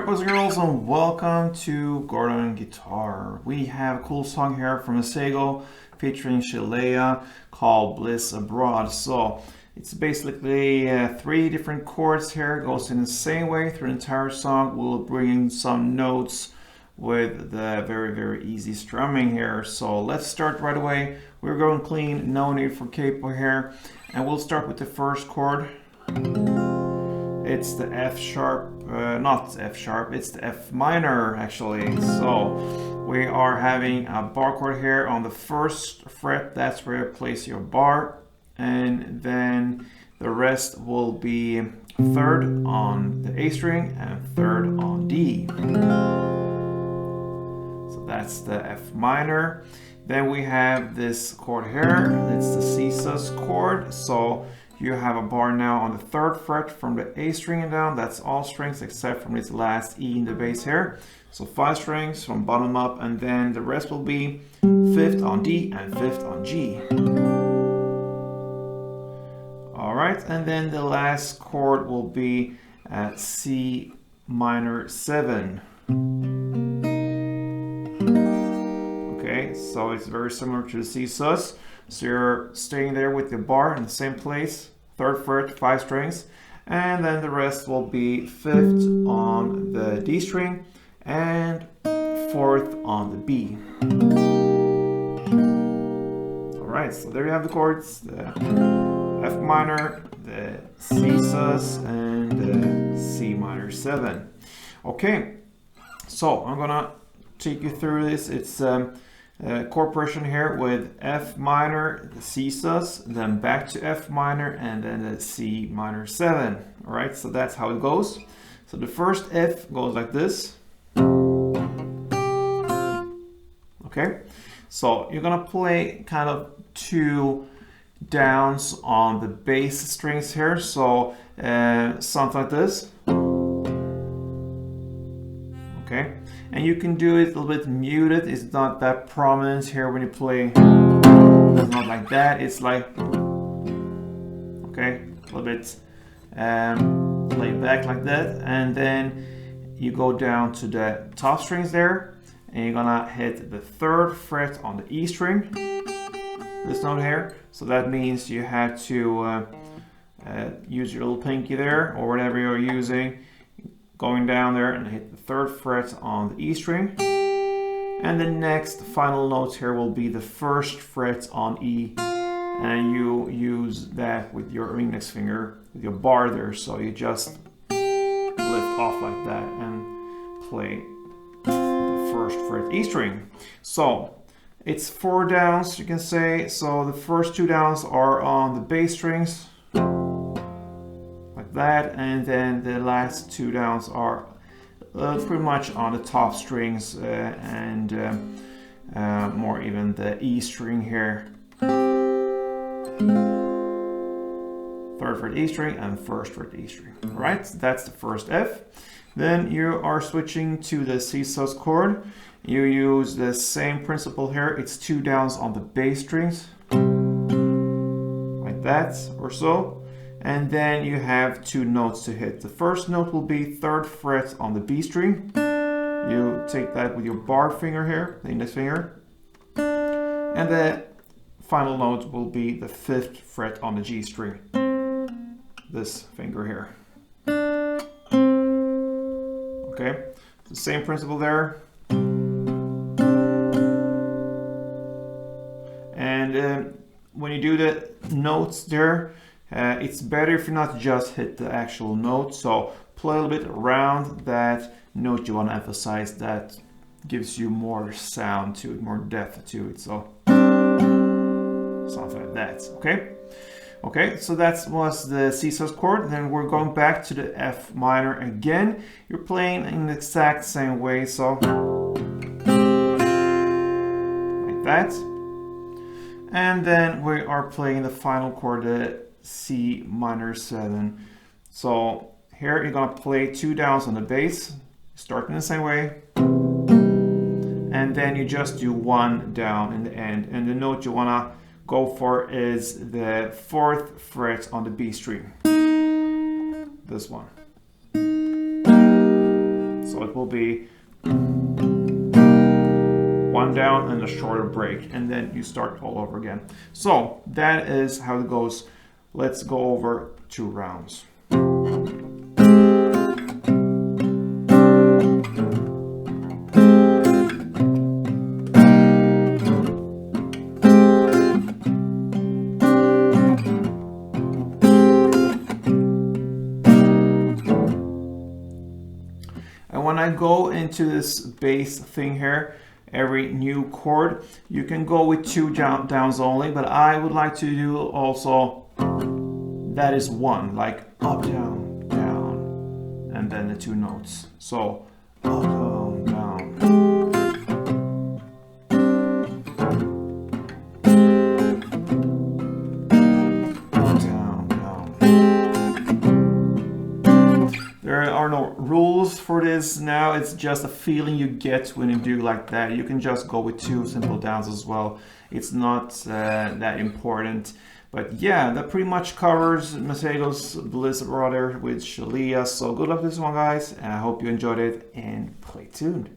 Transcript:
boys and girls, and welcome to Gordon Guitar. We have a cool song here from MASEGO featuring Sheléa called Bliss Abroad. So it's basically 3 different chords here. It goes in the same way through the entire song. We'll bring in some notes with the very easy strumming here. So let's start right away. We're going clean, no need for capo here. And we'll start with the first chord. It's the F sharp, not F sharp, it's the F minor actually. So we are having a bar chord here on the first fret. That's where you place your bar, and then the rest will be 3rd on the A string and 3rd on D. So that's the F minor. Then we have this chord here. It's the C sus chord. So you have a bar now on the 3rd fret from the A string and down. That's all strings except from this last E in the bass here. So 5 strings from bottom up, and then the rest will be 5th on D and 5th on G. Alright, and then the last chord will be at C minor 7. Okay, so it's very similar to the C sus. So you're staying there with the bar in the same place, 3rd fret, 5 strings, and then the rest will be 5th on the D string and 4th on the B. Alright, so there you have the chords, the F minor, the C sus, and the C minor 7. Okay, so I'm gonna take you through this. It's chord progression here with F minor, the C sus, then back to F minor, and then the C minor 7. All right, so that's how it goes. So the first F goes like this. Okay, so you're gonna play kind of 2 downs on the bass strings here. So something like this. Okay, and you can do it a little bit muted. It's not that prominent here when you play. It's not like that. It's like, okay, a little bit laid back like that. And then you go down to the top strings there, and you're gonna hit the 3rd fret on the E string, this note here. So that means you have to use your little pinky there, or whatever you're using, going down there and hit the 3rd fret on the E string. And the next final note here will be the 1st fret on E, and you use that with your index finger, with your bar there. So you just lift off like that and play the 1st fret E string. So it's 4 downs, you can say. So the first 2 downs are on the bass strings, that, and then the last 2 downs are pretty much on the top strings and more even the E string here. 3rd fret E string and 1st fret E string. All right, that's the first F. Then you are switching to the C sus chord. You use the same principle here. It's 2 downs on the bass strings, like that or so. And then you have 2 notes to hit. The first note will be 3rd fret on the B string. You take that with your bar finger here, the index finger. And the final note will be the 5th fret on the G string, this finger here. Okay, the same principle there. And when you do the notes there, it's better if you not just hit the actual note. So play a little bit around that note you want to emphasize. That gives you more sound to it, more depth to it. So something like that. Okay. Okay, so that was the C sus chord. Then we're going back to the F minor again. You're playing in the exact same way. So like that. And then we are playing the final chord, the C minor 7. So here you're gonna play 2 downs on the bass, starting the same way, and then you just do 1 down in the end. And the note you wanna go for is the 4th fret on the B string, this one. So it will be one down and a shorter break, and then you start all over again. So that is how it goes. Let's go over 2 rounds. And when I go into this bass thing here, every new chord, you can go with 2 downs only, but I would like to do also, that is 1, like up, down, down, and then the 2 notes. So up, down, down. Down, down. There are no rules for this now, it's just a feeling you get when you do like that. You can just go with 2 simple downs as well. It's not that important. But yeah, that pretty much covers MASEGO's Bliss Abroad with Sheléa. So good luck with this one, guys, and I hope you enjoyed it, and play tuned.